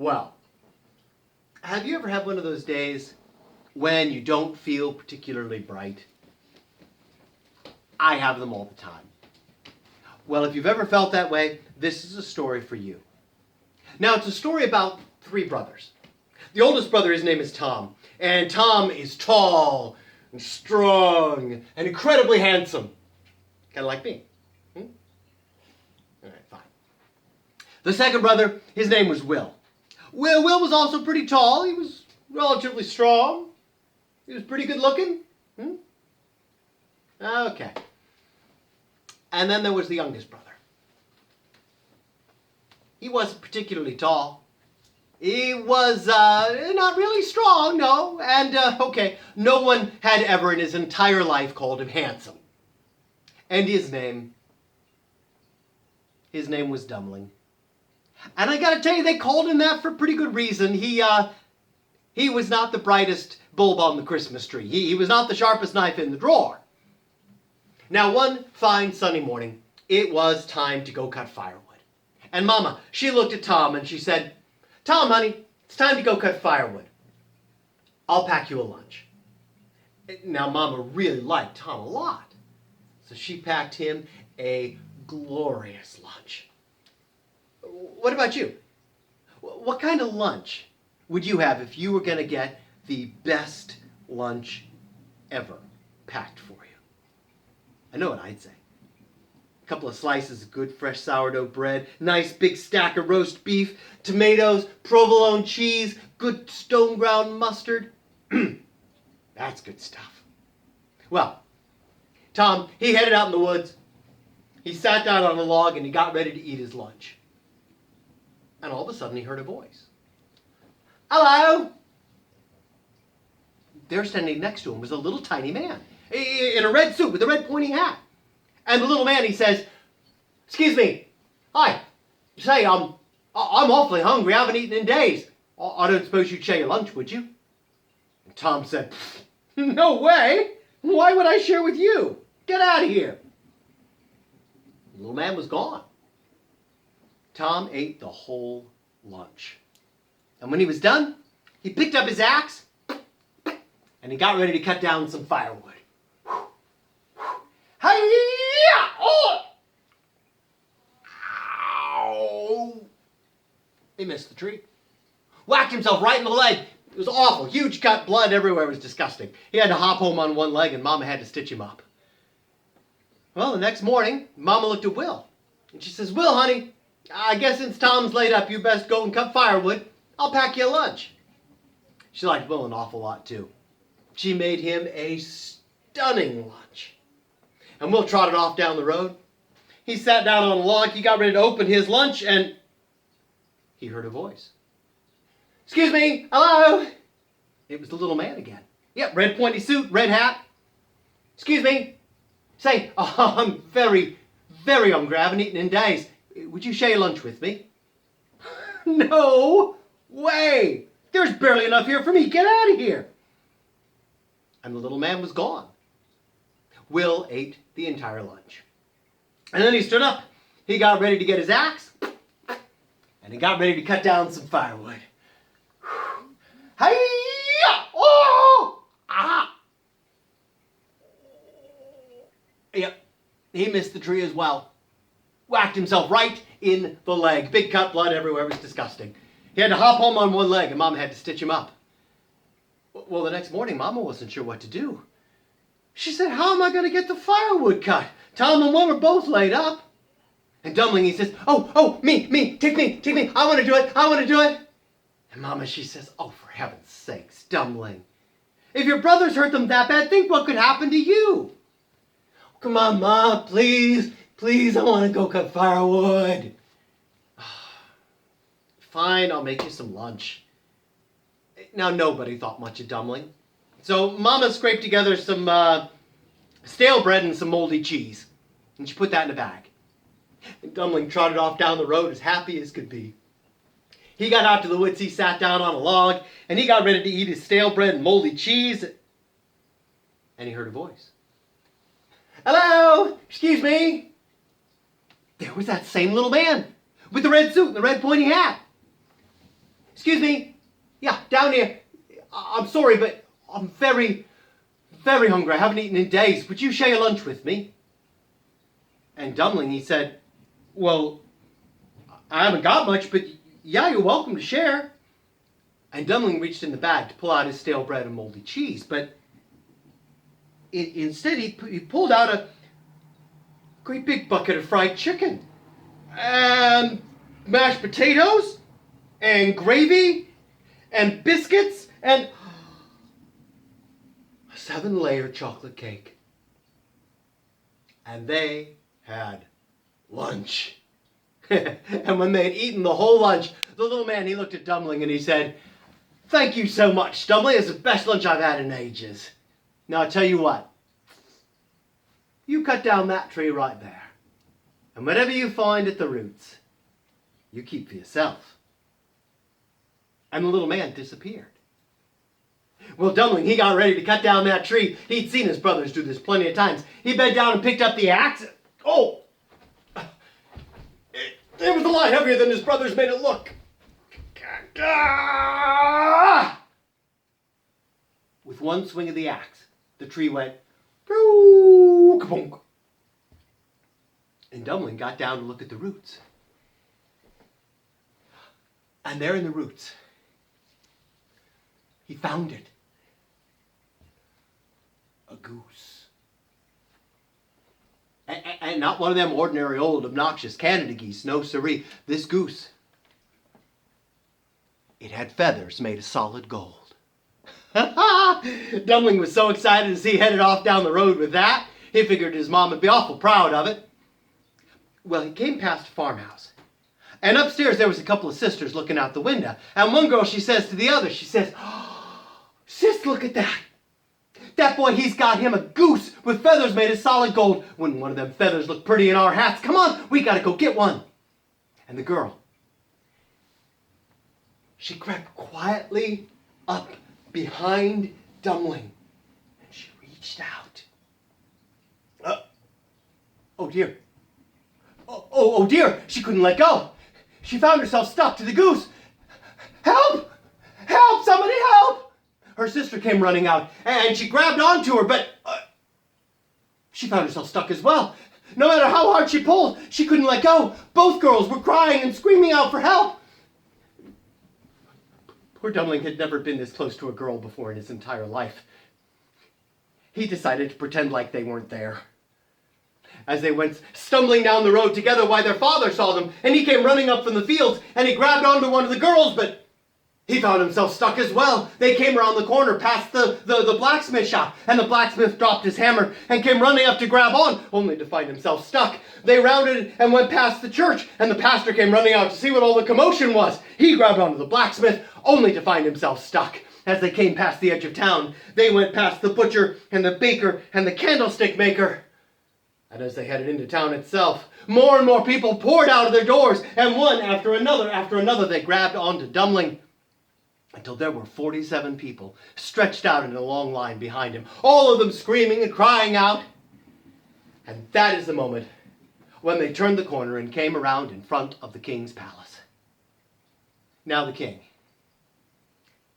Well, have you ever had one of those days when you don't feel particularly bright? I have them all the time. Well, if you've ever felt that way, this is a story for you. Now, it's a story about three brothers. The oldest brother, his name is Tom. And Tom is tall and strong and incredibly handsome. Kind of like me. All right, fine. The second brother, his name was Will. Will was also pretty tall. He was relatively strong. He was pretty good looking. Okay. And then there was the youngest brother. He wasn't particularly tall. He was not really strong, no. And, no one had ever in his entire life called him handsome. And his name was Dummling. And I gotta tell you, they called him that for pretty good reason. He was not the brightest bulb on the Christmas tree. He was not the sharpest knife in the drawer. Now, one fine sunny morning, it was time to go cut firewood. And Mama, she looked at Tom and she said, "Tom, honey, it's time to go cut firewood. I'll pack you a lunch." Now, Mama really liked Tom a lot. So she packed him a glorious lunch. What about you? What kind of lunch would you have if you were going to get the best lunch ever packed for you? I know what I'd say. A couple of slices of good fresh sourdough bread, nice big stack of roast beef, tomatoes, provolone cheese, good stone ground mustard. That's good stuff. Well, Tom, he headed out in the woods. He sat down on a log and he got ready to eat his lunch. And all of a sudden he heard a voice. "Hello!" There standing next to him was a little tiny man in a red suit with a red pointy hat. And the little man, he says, "Excuse me. Hi. Say, I'm awfully hungry. I haven't eaten in days. I don't suppose you'd share your lunch, would you?" And Tom said, "No way. Why would I share with you? Get out of here." The little man was gone. Tom ate the whole lunch. And when he was done, he picked up his axe and he got ready to cut down some firewood. Hi-ya! Oh! Ow! He missed the tree. Whacked himself right in the leg. It was awful. Huge cut, blood everywhere. It was disgusting. He had to hop home on one leg and Mama had to stitch him up. Well, the next morning, Mama looked at Will. And she says, "Will, honey, I guess since Tom's laid up, you best go and cut firewood. I'll pack you a lunch." She liked Will an awful lot, too. She made him a stunning lunch. And Will trotted off down the road. He sat down on a log. He got ready to open his lunch, and he heard a voice. "Excuse me, hello?" It was the little man again. Yep, red pointy suit, red hat. "Excuse me. Say, I'm very, very hungry. I haven't eaten in days. Would you share your lunch with me?" "No way. There's barely enough here for me. Get out of here." And the little man was gone. Will ate the entire lunch. And then he stood up. He got ready to get his axe. And he got ready to cut down some firewood. Hi-ya! Oh! Ah! Yep, he missed the tree as well. Whacked himself right in the leg. Big cut, blood everywhere. It was disgusting. He had to hop home on one leg and Mama had to stitch him up. Well, the next morning, Mama wasn't sure what to do. She said, "How am I going to get the firewood cut? Tom and Will are both laid up." And Dummling, he says, me, take me. I want to do it. And Mama, she says, "Oh, for heaven's sakes, Dummling. If your brothers hurt them that bad, think what could happen to you." "Come on, Ma, please, I want to go cut firewood." "Fine, I'll make you some lunch." Now, nobody thought much of Dummling. So Mama scraped together some stale bread and some moldy cheese. And she put that in a bag. And Dummling trotted off down the road as happy as could be. He got out to the woods, he sat down on a log, and he got ready to eat his stale bread and moldy cheese. And he heard a voice. "Hello? Excuse me?" There was that same little man with the red suit and the red pointy hat. Excuse me? Yeah, down here. I'm sorry, but I'm very, very hungry. I haven't eaten in days. Would you share your lunch with me? And Dummling, he said, well, I haven't got much, but yeah, you're welcome to share. And Dummling reached in the bag to pull out his stale bread and moldy cheese, but instead he pulled out a great big bucket of fried chicken and mashed potatoes and gravy and biscuits and a 7-layer chocolate cake. And they had lunch. And when they had eaten the whole lunch, the little man, he looked at Dummling and he said, thank you so much, Dummling. It's the best lunch I've had in ages. Now, I tell you what. You cut down that tree right there. And whatever you find at the roots, you keep for yourself. And the little man disappeared. Well, Dummling, he got ready to cut down that tree. He'd seen his brothers do this plenty of times. He bent down and picked up the axe. Oh! It was a lot heavier than his brothers made it look. With one swing of the axe, the tree went kabonk. And Dummling got down to look at the roots. And there in the roots, he found it. A goose. And not one of them ordinary old obnoxious Canada geese. No siree. This goose, it had feathers made of solid gold. Dummling was so excited as he headed off down the road with that. He figured his mom would be awful proud of it. Well, he came past a farmhouse. And upstairs there was a couple of sisters looking out the window. And one girl, she says to the other, she says, oh, sis, look at that. That boy, he's got him a goose with feathers made of solid gold. Wouldn't one of them feathers look pretty in our hats? Come on, we got to go get one. And the girl, she crept quietly up behind Dummling. And she reached out. Oh dear. Oh dear, she couldn't let go. She found herself stuck to the goose. Help! Help! Somebody help! Her sister came running out, and she grabbed onto her, but she found herself stuck as well. No matter how hard she pulled, she couldn't let go. Both girls were crying and screaming out for help. Poor Dummling had never been this close to a girl before in his entire life. He decided to pretend like they weren't there. As they went stumbling down the road together, why their father saw them, and he came running up from the fields, and he grabbed onto one of the girls, but he found himself stuck as well. They came around the corner past the blacksmith shop, and the blacksmith dropped his hammer and came running up to grab on, only to find himself stuck. They rounded and went past the church, and the pastor came running out to see what all the commotion was. He grabbed onto the blacksmith, only to find himself stuck. As they came past the edge of town, they went past the butcher and the baker and the candlestick maker. And as they headed into town itself, more and more people poured out of their doors, and one after another, they grabbed onto Dummling, until there were 47 people stretched out in a long line behind him, all of them screaming and crying out. And that is the moment when they turned the corner and came around in front of the king's palace. Now the king,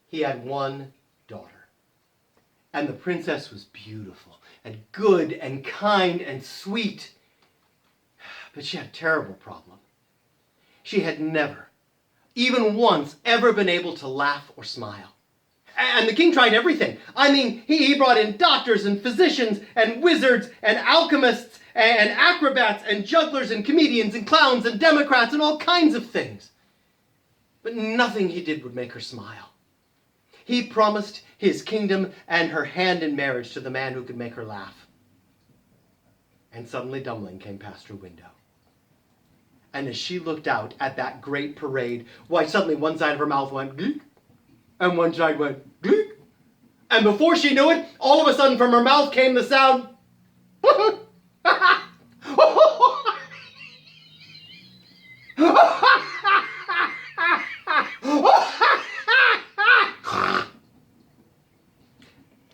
he had one daughter, and the princess was beautiful and good and kind and sweet. But she had a terrible problem. She had never, even once, ever been able to laugh or smile. And the king tried everything. I mean, he brought in doctors and physicians and wizards and alchemists and acrobats and jugglers and comedians and clowns and Democrats and all kinds of things. But nothing he did would make her smile. He promised his kingdom and her hand in marriage to the man who could make her laugh. And suddenly Dummling came past her window. And as she looked out at that great parade, why, suddenly one side of her mouth went gleek, and one side went gleek. And before she knew it, all of a sudden from her mouth came the sound.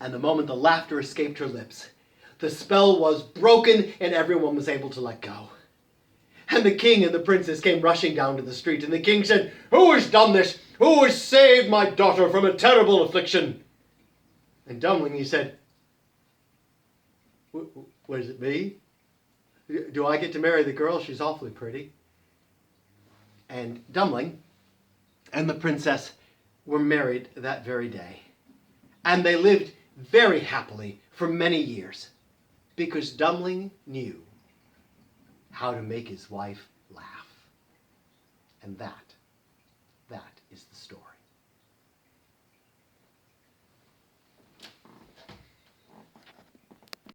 And the moment the laughter escaped her lips, the spell was broken and everyone was able to let go. And the king and the princess came rushing down to the street, and the king said, "Who has done this? Who has saved my daughter from a terrible affliction? And Dummling, he said, what is it, me? Do I get to marry the girl? She's awfully pretty. And Dummling and the princess were married that very day. And they lived very happily for many years, because Dummling knew how to make his wife laugh. And that is the story.